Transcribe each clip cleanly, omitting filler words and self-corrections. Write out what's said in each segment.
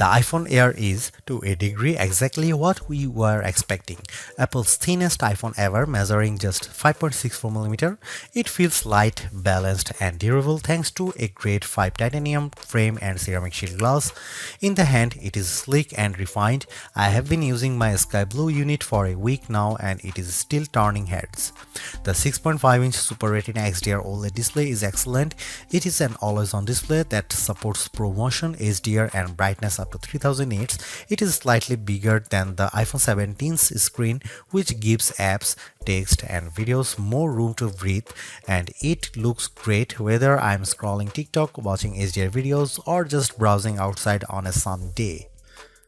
The iPhone Air is, to a degree, exactly what we were expecting. Apple's thinnest iPhone ever, measuring just 5.64mm. It feels light, balanced, and durable thanks to a grade 5 titanium frame and ceramic shield glass. In the hand, it is sleek and refined. I have been using my sky blue unit for a week now and it is still turning heads. The 6.5-inch Super Retina XDR OLED display is excellent. It is an always-on display that supports ProMotion, HDR, and brightness up to 3000 nits. It is slightly bigger than the iPhone 17's screen, which gives apps, text, and videos more room to breathe, and it looks great whether I'm scrolling TikTok, watching HDR videos, or just browsing outside on a sunny day.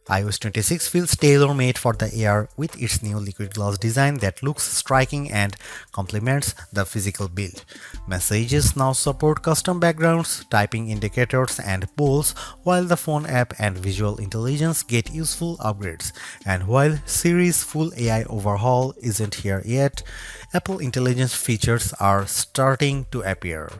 iOS 26 feels tailor-made for the Air with its new liquid glass design that looks striking and complements the physical build. Messages now support custom backgrounds, typing indicators, and polls, while the phone app and visual intelligence get useful upgrades. And while Siri's full AI overhaul isn't here yet, Apple Intelligence features are starting to appear.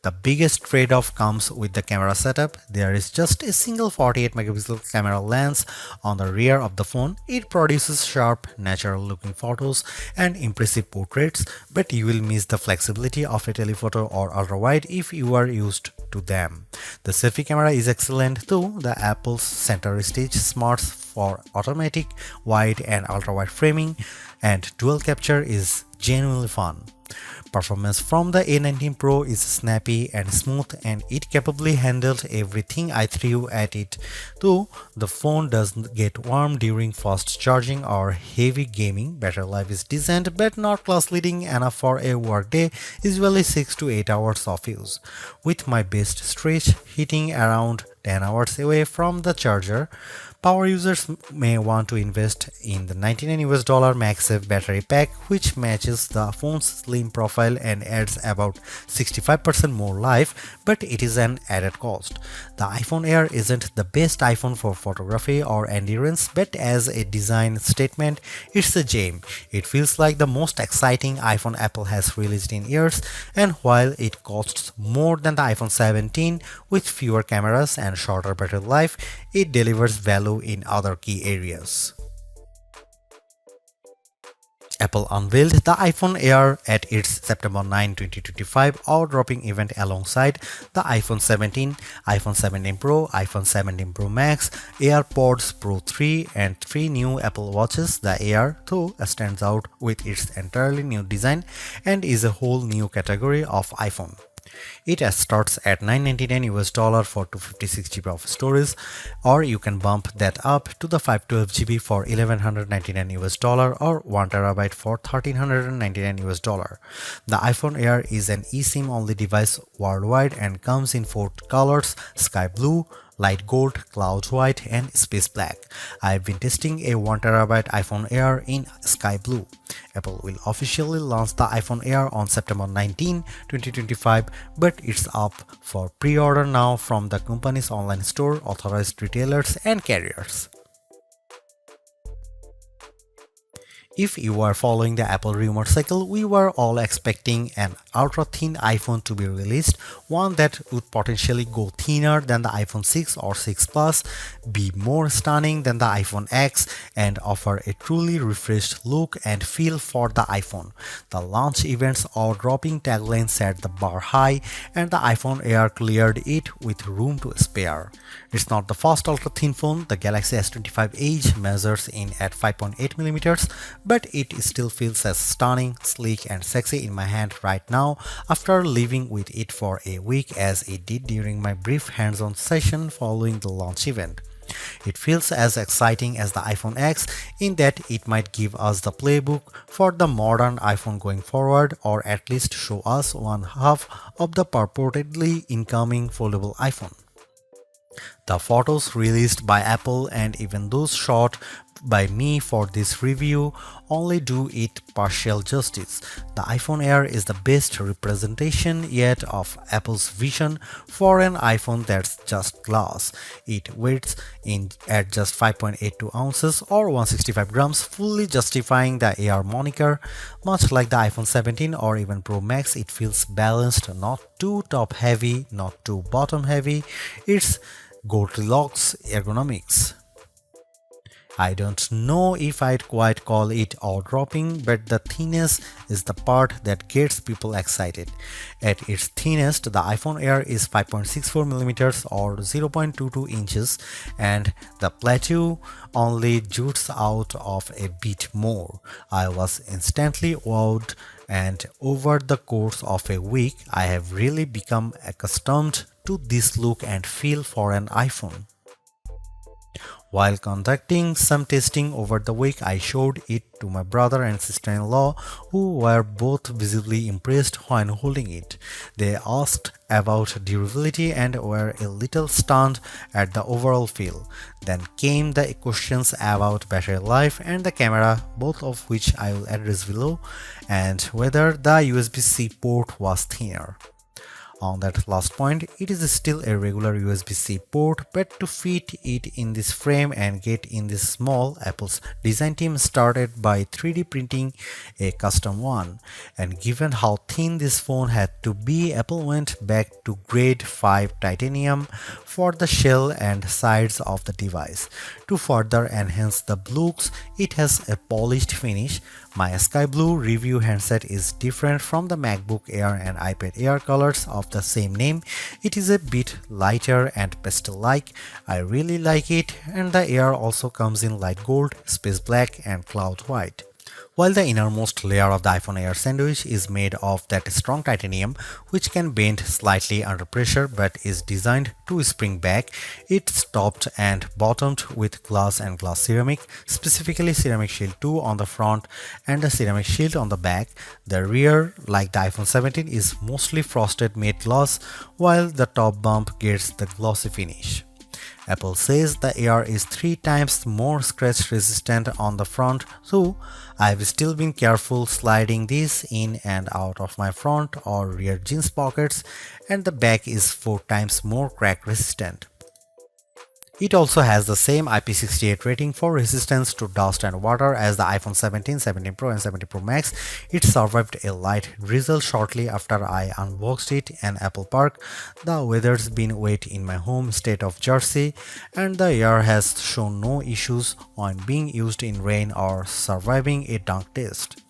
The biggest trade-off comes with the camera setup. There is just a single 48-megapixel camera lens on the rear of the phone. It produces sharp, natural-looking photos and impressive portraits, but you will miss the flexibility of a telephoto or ultra-wide if you are used to them. The selfie camera is excellent too. The Apple's center stage smarts for automatic, wide, and ultra-wide framing, and dual capture is genuinely fun. Performance from the A19 Pro is snappy and smooth, and it capably handled everything I threw at it. Though the phone doesn't get warm during fast charging or heavy gaming, battery life is decent but not class-leading enough for a workday, usually 6 to 8 hours of use. With my best stretch hitting around 10 hours away from the charger. Power users may want to invest in the $99 MagSafe Battery Pack, which matches the phone's slim profile and adds about 65% more life, but it is an added cost. The iPhone Air isn't the best iPhone for photography or endurance, but as a design statement, it's a gem. It feels like the most exciting iPhone Apple has released in years, and while it costs more than the iPhone 17 with fewer cameras and shorter battery life, it delivers value in other key areas. Apple unveiled the iPhone Air at its September 9, 2025 awe-dropping event alongside the iPhone 17, iPhone 17 Pro, iPhone 17 Pro Max, AirPods Pro 3, and 3 new Apple Watches. The Air, though, stands out with its entirely new design and is a whole new category of iPhone. It starts at $999 for 256 GB of storage, or you can bump that up to the 512 GB for $1,199 or 1 TB for $1,399. The iPhone Air is an eSIM only device worldwide and comes in 4 colors: sky blue, light gold, cloud white, and space black. I've been testing a 1 TB iPhone Air in sky blue. Apple will officially launch the iPhone Air on September 19, 2025, but it's up for pre-order now from the company's online store, authorized retailers, and carriers. If you are following the Apple rumor cycle, we were all expecting an ultra-thin iPhone to be released, one that would potentially go thinner than the iPhone 6 or 6 Plus, be more stunning than the iPhone X, and offer a truly refreshed look and feel for the iPhone. The launch event's awe-dropping tagline set the bar high, and the iPhone Air cleared it with room to spare. It's not the first ultra-thin phone. The Galaxy S25 Edge measures in at 5.8mm, but it still feels as stunning, sleek, and sexy in my hand right now after living with it for a week as it did during my brief hands-on session following the launch event. It feels as exciting as the iPhone X in that it might give us the playbook for the modern iPhone going forward, or at least show us one half of the purportedly incoming foldable iPhone. The photos released by Apple and even those shot by me for this review only do it partial justice. The iPhone Air is the best representation yet of Apple's vision for an iPhone that's just glass. It weighs in at just 5.82 ounces or 165 grams, fully justifying the Air moniker. Much like the iPhone 17 or even Pro Max, it feels balanced, not too top heavy, not too bottom heavy. It's Goldilocks ergonomics. I don't know if I'd quite call it awe-dropping, but the thinness is the part that gets people excited. At its thinnest, the iPhone Air is 5.64mm or 0.22 inches, and the plateau only jutes out of a bit more. I was instantly wowed, and over the course of a week, I have really become accustomed to this look and feel for an iPhone. While conducting some testing over the week, I showed it to my brother and sister-in-law, who were both visibly impressed when holding it. They asked about durability and were a little stunned at the overall feel. Then came the questions about battery life and the camera, both of which I will address below, and whether the USB-C port was thinner. On that last point, it is still a regular USB-C port, but to fit it in this frame and get in this small, Apple's design team started by 3D printing a custom one. And given how thin this phone had to be, Apple went back to grade 5 titanium for the shell and sides of the device. To further enhance the looks, it has a polished finish. My sky blue review handset is different from the MacBook Air and iPad Air colors of the same name. It is a bit lighter and pastel-like. I really like it, and the Air also comes in light gold, space black and cloud white. While the innermost layer of the iPhone Air sandwich is made of that strong titanium, which can bend slightly under pressure but is designed to spring back, it's topped and bottomed with glass and glass ceramic, specifically ceramic shield 2 on the front and a ceramic shield on the back. The rear, like the iPhone 17, is mostly frosted matte glass, while the top bump gets the glossy finish. Apple says the Air is 3 times more scratch resistant on the front, so I've still been careful sliding this in and out of my front or rear jeans pockets, and the back is 4 times more crack resistant. It also has the same IP68 rating for resistance to dust and water as the iPhone 17, 17 Pro and 17 Pro Max. It survived a light drizzle shortly after I unboxed it in Apple Park. The weather's been wet in my home state of Jersey, and the Air has shown no issues when being used in rain or surviving a dunk test.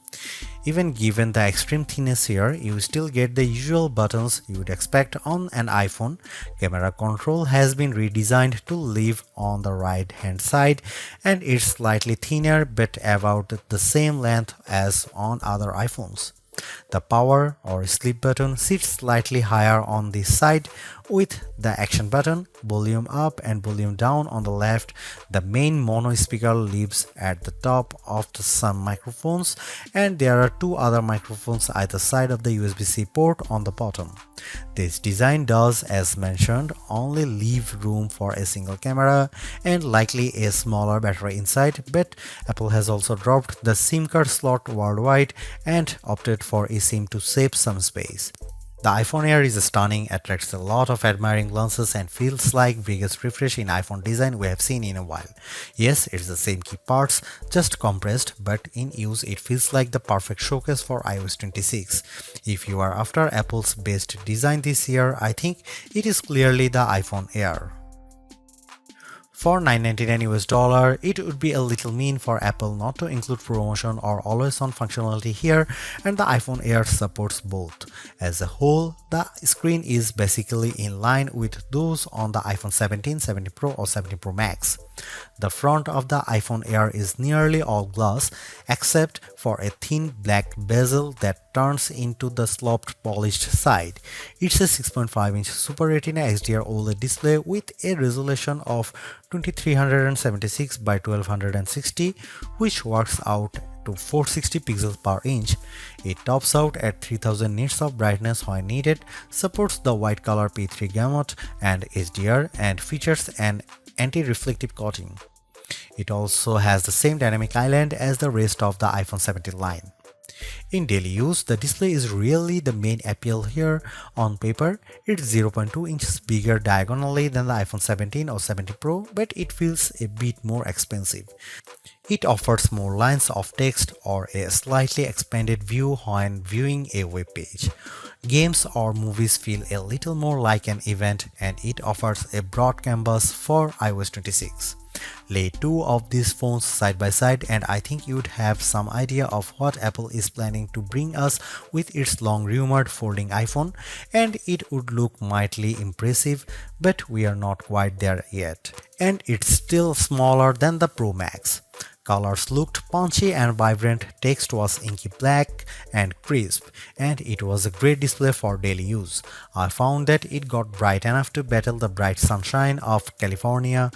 Even given the extreme thinness here, you still get the usual buttons you would expect on an iPhone. Camera control has been redesigned to live on the right hand side, and it's slightly thinner but about the same length as on other iPhones. The power or sleep button sits slightly higher on this side, with the action button, volume up and volume down on the left. The main mono speaker lives at the top of some microphones, and there are 2 other microphones either side of the USB-C port on the bottom. This design does, as mentioned, only leave room for a single camera and likely a smaller battery inside, but Apple has also dropped the SIM card slot worldwide and opted for eSIM to save some space. The iPhone Air is stunning, attracts a lot of admiring glances, and feels like biggest refresh in iPhone design we have seen in a while. Yes, it's the same key parts, just compressed, but in use it feels like the perfect showcase for iOS 26. If you are after Apple's best design this year, I think it is clearly the iPhone Air. For $999 US, it would be a little mean for Apple not to include promotion or always-on functionality here, and the iPhone Air supports both. As a whole, the screen is basically in line with those on the iPhone 17, 17 Pro or 17 Pro Max. The front of the iPhone Air is nearly all glass, except for a thin black bezel that turns into the sloped polished side. It's a 6.5-inch Super Retina XDR OLED display with a resolution of 2376 by 1260, which works out to 460 pixels per inch. It tops out at 3000 nits of brightness when needed, supports the white color P3 gamut and HDR, and features an anti-reflective coating. It also has the same dynamic island as the rest of the iPhone 17 line. In daily use, the display is really the main appeal here. On paper, it's 0.2 inches bigger diagonally than the iPhone 17 or 17 Pro, but it feels a bit more expensive. It offers more lines of text or a slightly expanded view when viewing a web page. Games or movies feel a little more like an event, and it offers a broad canvas for iOS 26. Lay two of these phones side by side and I think you'd have some idea of what Apple is planning to bring us with its long rumored folding iPhone, and it would look mightily impressive, but we are not quite there yet. And it's still smaller than the Pro Max. Colors looked punchy and vibrant, text was inky black and crisp, and it was a great display for daily use. I found that it got bright enough to battle the bright sunshine of California,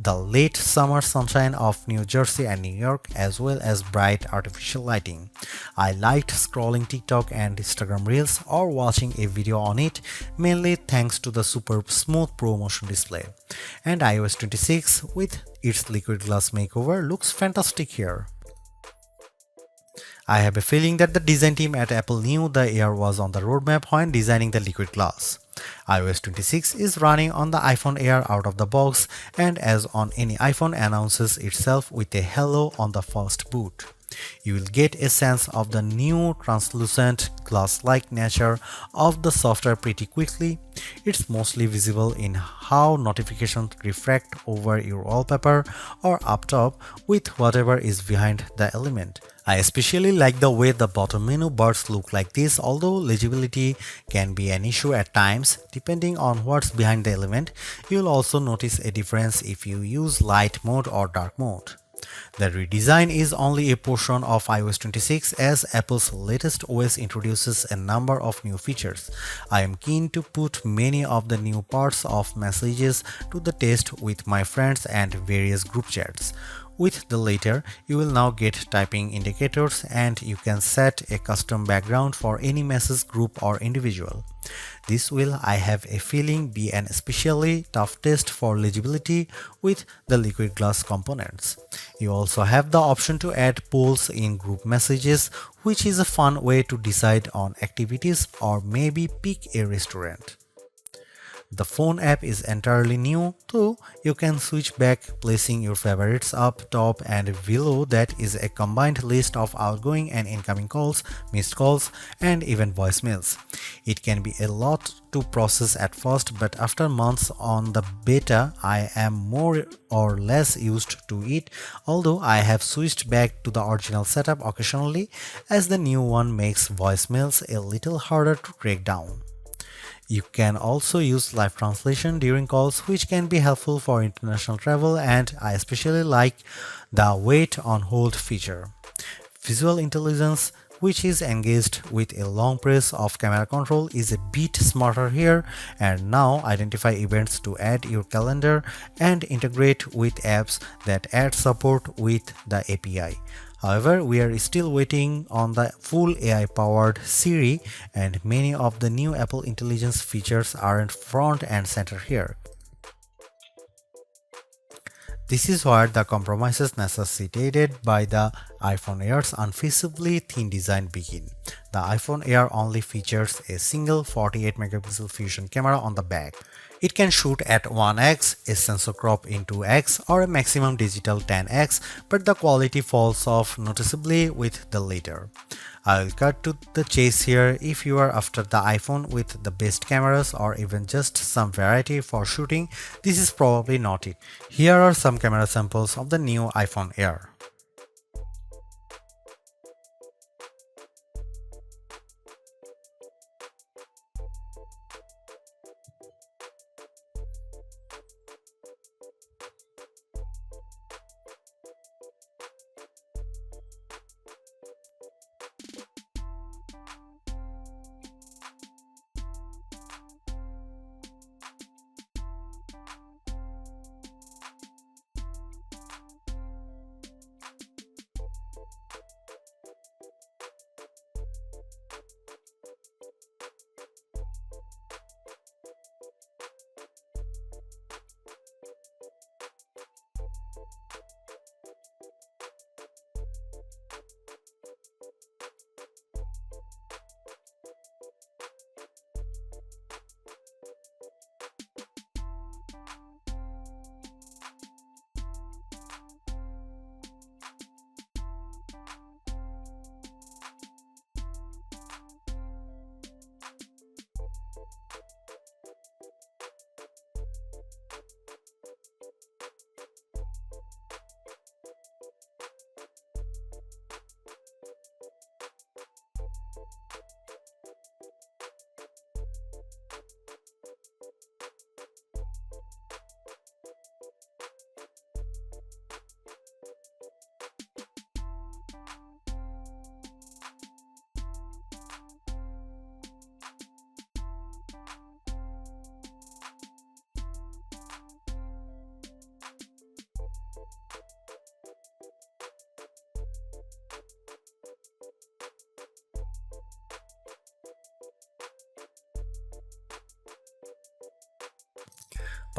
the late summer sunshine of New Jersey and New York, as well as bright artificial lighting. I liked scrolling TikTok and Instagram Reels or watching a video on it, mainly thanks to the super smooth Pro Motion display. And iOS 26 with its liquid glass makeover looks fantastic here. I have a feeling that the design team at Apple knew the Air was on the roadmap when designing the liquid glass. iOS 26 is running on the iPhone Air out of the box, and as on any iPhone, announces itself with a hello on the first boot. You will get a sense of the new translucent glass-like nature of the software pretty quickly. It's mostly visible in how notifications refract over your wallpaper or up top with whatever is behind the element. I especially like the way the bottom menu bars look like this, although legibility can be an issue at times depending on what's behind the element. You'll also notice a difference if you use light mode or dark mode. The redesign is only a portion of iOS 26 as Apple's latest OS introduces a number of new features. I am keen to put many of the new parts of messages to the test with my friends and various group chats. With the latter, you will now get typing indicators and you can set a custom background for any message group or individual. This will, I have a feeling, be an especially tough test for legibility with the liquid glass components. You also have the option to add polls in group messages, which is a fun way to decide on activities or maybe pick a restaurant. The phone app is entirely new, though you can switch back, placing your favorites up top, and below that is a combined list of outgoing and incoming calls, missed calls, and even voicemails. It can be a lot to process at first, but after months on the beta, I am more or less used to it, although I have switched back to the original setup occasionally as the new one makes voicemails a little harder to track down. You can also use live translation during calls, which can be helpful for international travel, and I especially like the wait on hold feature. Visual intelligence, which is engaged with a long press of camera control, is a bit smarter here and now identify events to add your calendar and integrate with apps that add support with the API. However, we are still waiting on the full AI-powered Siri, and many of the new Apple Intelligence features aren't front and center here. This is where the compromises necessitated by the iPhone Air's unfeasibly thin design begin. The iPhone Air only features a single 48-megapixel fusion camera on the back. It can shoot at 1x, a sensor crop in 2x, or a maximum digital 10x, but the quality falls off noticeably with the latter. I'll cut to the chase here. If you are after the iPhone with the best cameras or even just some variety for shooting, this is probably not it. Here are some camera samples of the new iPhone Air.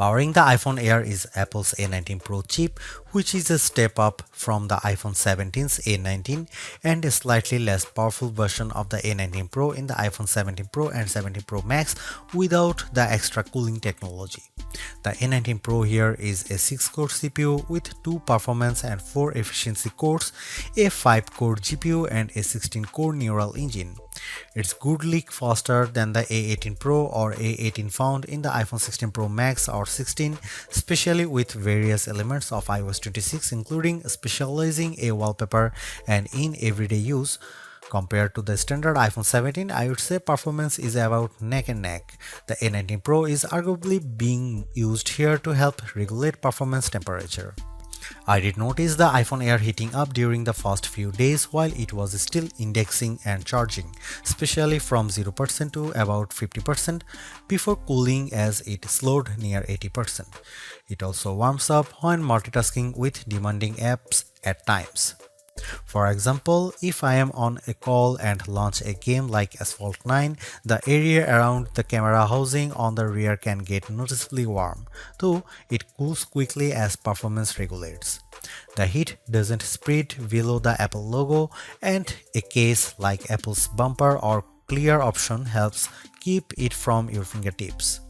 Powering the iPhone Air is Apple's A19 Pro chip, which is a step up from the iPhone 17's A19 and a slightly less powerful version of the A19 Pro in the iPhone 17 Pro and 17 Pro Max without the extra cooling technology. The A19 Pro here is a 6-core CPU with 2 performance and 4 efficiency cores, a 5-core GPU and a 16-core neural engine. It's goodly faster than the A18 Pro or A18 found in the iPhone 16 Pro Max or 16, especially with various elements of iOS 26 including specializing a wallpaper and in everyday use. Compared to the standard iPhone 17, I would say performance is about neck and neck. The A19 Pro is arguably being used here to help regulate performance temperature. I did notice the iPhone Air heating up during the first few days while it was still indexing and charging, especially from 0% to about 50% before cooling as it slowed near 80%. It also warms up when multitasking with demanding apps at times. For example, if I am on a call and launch a game like Asphalt 9, the area around the camera housing on the rear can get noticeably warm, though it cools quickly as performance regulates. The heat doesn't spread below the Apple logo, and a case like Apple's bumper or clear option helps keep it from your fingertips.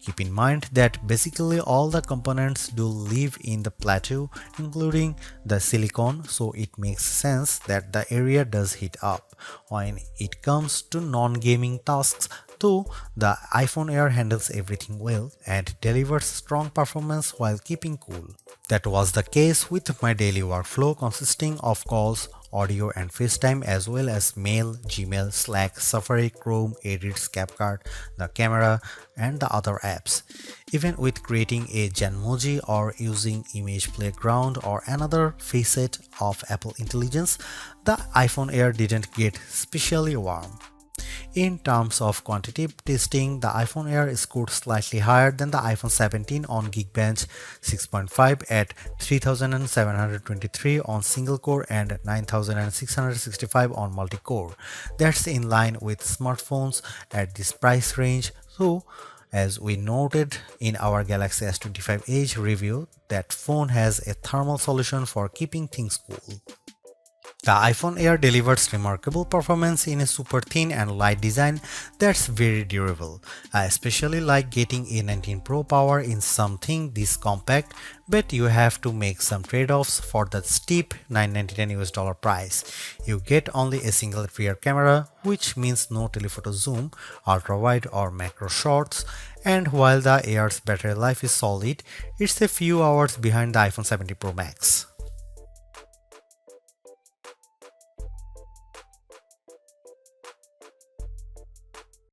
Keep in mind that basically all the components do live in the plateau, including the silicone, so it makes sense that the area does heat up. When it comes to non-gaming tasks, though, the iPhone Air handles everything well and delivers strong performance while keeping cool. That was the case with my daily workflow consisting of calls, audio and FaceTime as well as mail, Gmail, Slack, Safari, Chrome, Edits, CapCut, the camera and the other apps. Even with creating a Genmoji or using Image Playground or another facet of Apple Intelligence, the iPhone Air didn't get especially warm. In terms of quantitative testing, the iPhone Air scored slightly higher than the iPhone 17 on Geekbench 6.5 at 3723 on single core and 9665 on multi-core. That's in line with smartphones at this price range, so as we noted in our Galaxy S25 Edge review, that phone has a thermal solution for keeping things cool. The iPhone Air delivers remarkable performance in a super thin and light design that's very durable. I especially like getting A19 Pro power in something this compact, but you have to make some trade-offs for the steep $999 price. You get only a single rear camera, which means no telephoto zoom, ultra-wide or macro shots, and while the Air's battery life is solid, it's a few hours behind the iPhone 17 Pro Max.